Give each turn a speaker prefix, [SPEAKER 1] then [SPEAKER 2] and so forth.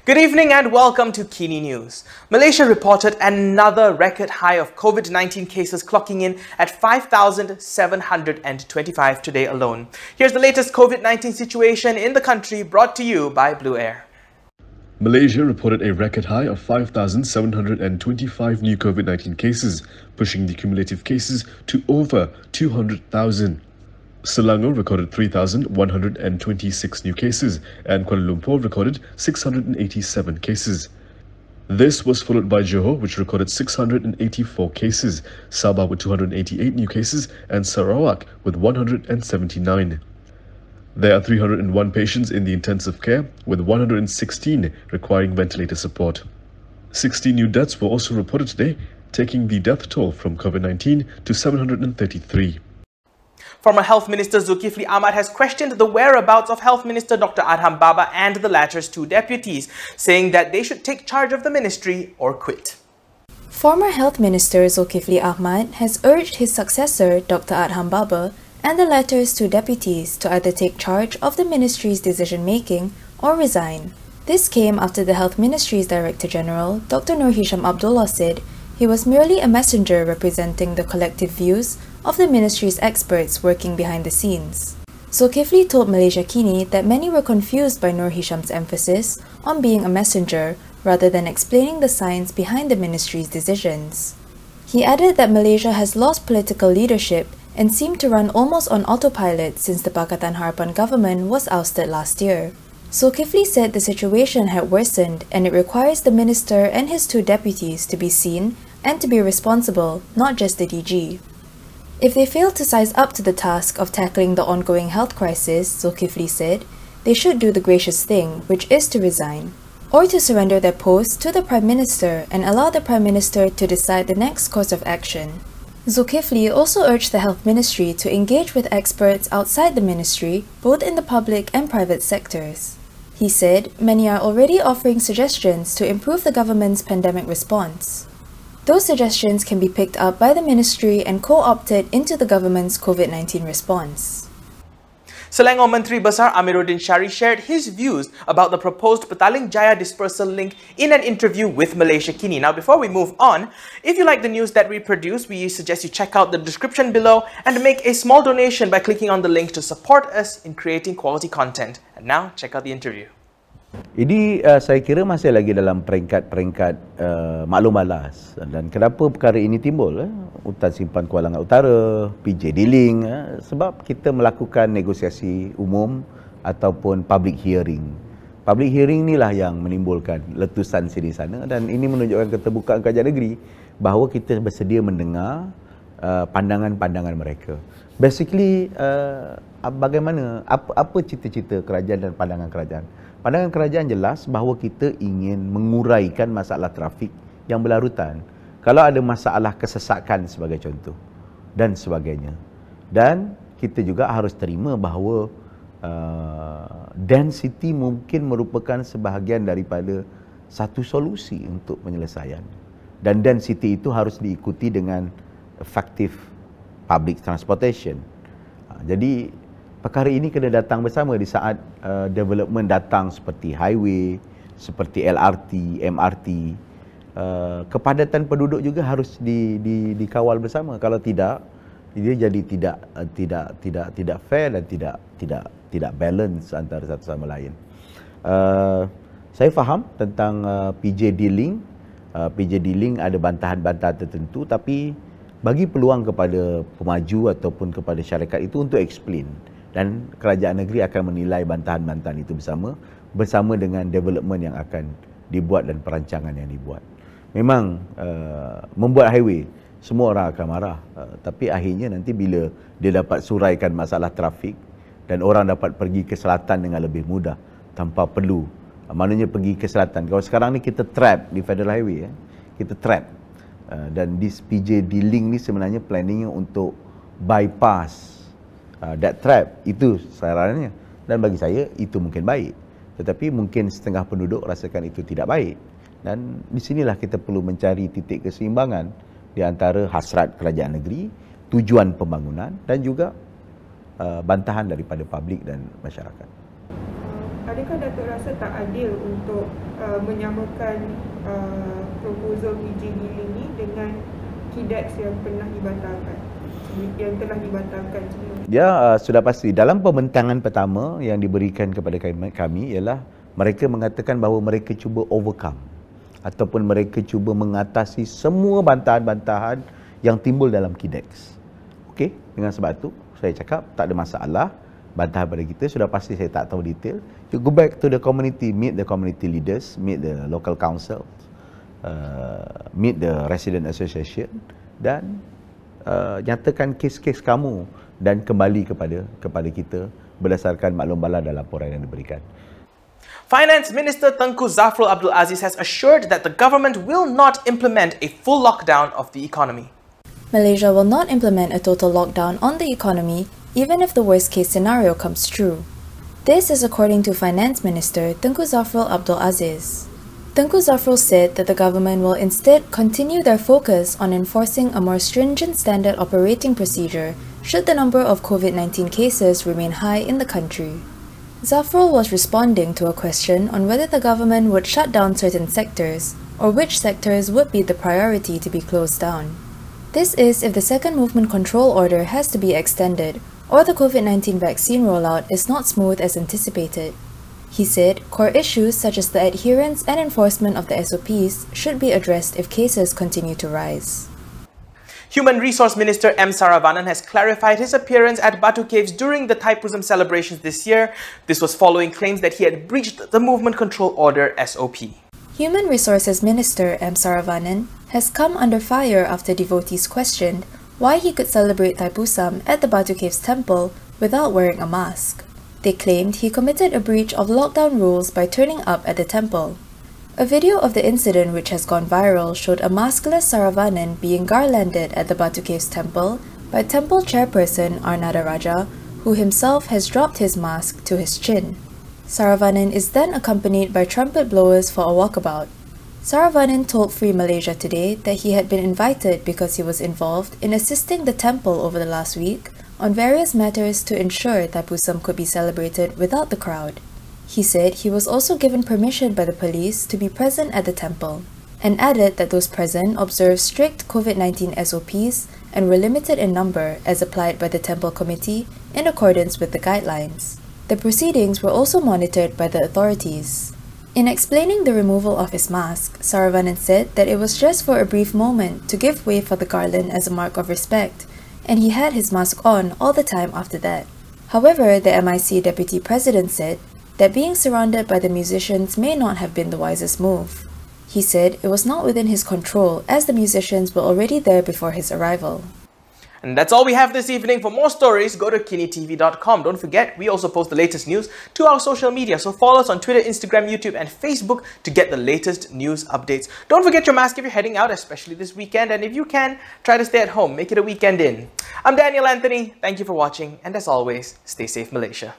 [SPEAKER 1] Good evening and welcome to Kini News. Malaysia reported another record high of COVID-19 cases, clocking in at 5,725 today alone. Here's the latest COVID-19 situation in the country, brought to you by Blue Air.
[SPEAKER 2] Malaysia reported a record high of 5,725 new COVID-19 cases, pushing the cumulative cases to over 200,000. Selangor recorded 3,126 new cases and Kuala Lumpur recorded 687 cases. This was followed by Johor, which recorded 684 cases, Sabah with 288 new cases and Sarawak with 179. There are 301 patients in the intensive care, with 116 requiring ventilator support. 60 new deaths were also reported today, taking the death toll from COVID-19 to 733.
[SPEAKER 1] Former Health Minister Zulkifli Ahmad has questioned the whereabouts of Health Minister Dr. Adham Baba and the latter's two deputies, saying that they should take charge of the ministry or quit.
[SPEAKER 3] Former Health Minister Zulkifli Ahmad has urged his successor, Dr. Adham Baba, and the latter's two deputies to either take charge of the ministry's decision-making or resign. This came after the Health Ministry's Director General, Dr. Nur Hisham Abdullah, said he was merely a messenger representing the collective views of the ministry's experts working behind the scenes. Zulkifli told Malaysia Kini that many were confused by Nur Hisham's emphasis on being a messenger rather than explaining the science behind the ministry's decisions. He added that Malaysia has lost political leadership and seemed to run almost on autopilot since the Pakatan Harapan government was ousted last year. Zulkifli said the situation had worsened and it requires the minister and his two deputies to be seen and to be responsible, not just the DG. If they fail to size up to the task of tackling the ongoing health crisis, Zulkifli said, they should do the gracious thing, which is to resign, or to surrender their posts to the Prime Minister and allow the Prime Minister to decide the next course of action. Zulkifli also urged the Health Ministry to engage with experts outside the ministry, both in the public and private sectors. He said many are already offering suggestions to improve the government's pandemic response. Those suggestions can be picked up by the ministry and co-opted into the government's COVID-19 response.
[SPEAKER 1] Selangor Menteri Besar Amiruddin Shari shared his views about the proposed Petaling Jaya dispersal link in an interview with Malaysia Kini. Now, before we move on, if you like the news that we produce, we suggest you check out the description below and make a small donation by clicking on the link to support us in creating quality content. And now, check out the interview.
[SPEAKER 4] Ini saya kira masih lagi dalam peringkat maklum malas. Dan kenapa perkara ini timbul? Hutan Simpan Kuala Langat Utara, PJ Diling, sebab kita melakukan negosiasi umum ataupun public hearing. Public hearing inilah yang menimbulkan letusan sini sana dan ini menunjukkan keterbukaan kerajaan negeri bahawa kita bersedia mendengar pandangan-pandangan mereka. Basically, bagaimana, apa cita-cita kerajaan dan pandangan kerajaan? Pandangan kerajaan jelas bahawa kita ingin menguraikan masalah trafik yang berlarutan. Kalau ada masalah kesesakan sebagai contoh dan sebagainya. Dan kita juga harus terima bahawa density mungkin merupakan sebahagian daripada satu solusi untuk penyelesaian. Dan density itu harus diikuti dengan effective public transportation. Jadi perkara ini kena datang bersama di saat development datang seperti highway, seperti LRT, MRT. Kepadatan penduduk juga harus dikawal bersama. Kalau tidak, dia jadi tidak fair dan tidak balance antara satu sama lain. Saya faham tentang PJ Diling. PJ Diling ada bantahan-bantahan tertentu, tapi bagi peluang kepada pemaju ataupun kepada syarikat itu untuk explain. Dan kerajaan negeri akan menilai bantahan-bantahan itu bersama dengan development yang akan dibuat dan perancangan yang dibuat. Memang membuat highway, semua orang akan marah. Tapi akhirnya nanti bila dia dapat suraikan masalah trafik dan orang dapat pergi ke selatan dengan lebih mudah tanpa perlu. Maknanya pergi ke selatan. Kalau sekarang ni kita trap di Federal Highway, kita trap. Dan di PJ Diling ni sebenarnya planningnya untuk bypass that trap. Itu sarannya. Dan bagi saya itu mungkin baik. Tetapi mungkin setengah penduduk rasakan itu tidak baik. Dan di sinilah kita perlu mencari titik keseimbangan di antara hasrat kerajaan negeri, tujuan pembangunan dan juga bantahan daripada publik dan masyarakat.
[SPEAKER 5] adakah Datuk rasa tak adil untuk menyamakan proposal PJ Giling ni dengan KIDEX yang pernah dibatalkan, yang telah dibatalkan sebelum?
[SPEAKER 4] Ya, sudah pasti. Dalam pembentangan pertama yang diberikan kepada kami ialah mereka mengatakan bahawa mereka cuba overcome ataupun mereka cuba mengatasi semua bantahan-bantahan yang timbul dalam KIDEX. Okey, dengan sebab itu saya cakap tak ada masalah. Bantahan pada kita sudah pasti saya tak tahu detail. You go back to the community, meet the community leaders, meet the local council, meet the resident association dan nyatakan kes-kes kamu dan kembali kepada kita berdasarkan maklum bala dan laporan yang diberikan.
[SPEAKER 1] Finance Minister Tengku Zafrul Abdul Aziz has assured that the government will not implement a full lockdown of the economy.
[SPEAKER 3] Malaysia will not implement a total lockdown on the economy even if the worst-case scenario comes true. This is according to Finance Minister Tengku Zafrul Abdul Aziz. Tengku Zafrul said that the government will instead continue their focus on enforcing a more stringent standard operating procedure should the number of COVID-19 cases remain high in the country. Zafrul was responding to a question on whether the government would shut down certain sectors or which sectors would be the priority to be closed down. This is if the second movement control order has to be extended or the COVID-19 vaccine rollout is not smooth as anticipated. He said core issues such as the adherence and enforcement of the SOPs should be addressed if cases continue to rise.
[SPEAKER 1] Human Resource Minister M. Saravanan has clarified his appearance at Batu Caves during the Thaipusam celebrations this year. This was following claims that he had breached the Movement Control Order SOP.
[SPEAKER 3] Human Resources Minister M. Saravanan has come under fire after devotees questioned why he could celebrate Thaipusam at the Batu Caves temple without wearing a mask. They claimed he committed a breach of lockdown rules by turning up at the temple. A video of the incident which has gone viral showed a maskless Saravanan being garlanded at the Batu Caves temple by temple chairperson Arnada Raja, who himself has dropped his mask to his chin. Saravanan is then accompanied by trumpet blowers for a walkabout. Saravanan told Free Malaysia Today that he had been invited because he was involved in assisting the temple over the last week on various matters to ensure Thaipusam could be celebrated without the crowd. He said he was also given permission by the police to be present at the temple, and added that those present observed strict COVID-19 SOPs and were limited in number as applied by the temple committee in accordance with the guidelines. The proceedings were also monitored by the authorities. In explaining the removal of his mask, Saravanan said that it was just for a brief moment to give way for the garland as a mark of respect, and he had his mask on all the time after that. However, the MIC Deputy President said that being surrounded by the musicians may not have been the wisest move. He said it was not within his control as the musicians were already there before his arrival.
[SPEAKER 1] And that's all we have this evening. For more stories, go to KiniTV.com. Don't forget, we also post the latest news to our social media. So follow us on Twitter, Instagram, YouTube, and Facebook to get the latest news updates. Don't forget your mask if you're heading out, especially this weekend. And if you can, try to stay at home. Make it a weekend in. I'm Daniel Anthony. Thank you for watching. And as always, stay safe, Malaysia.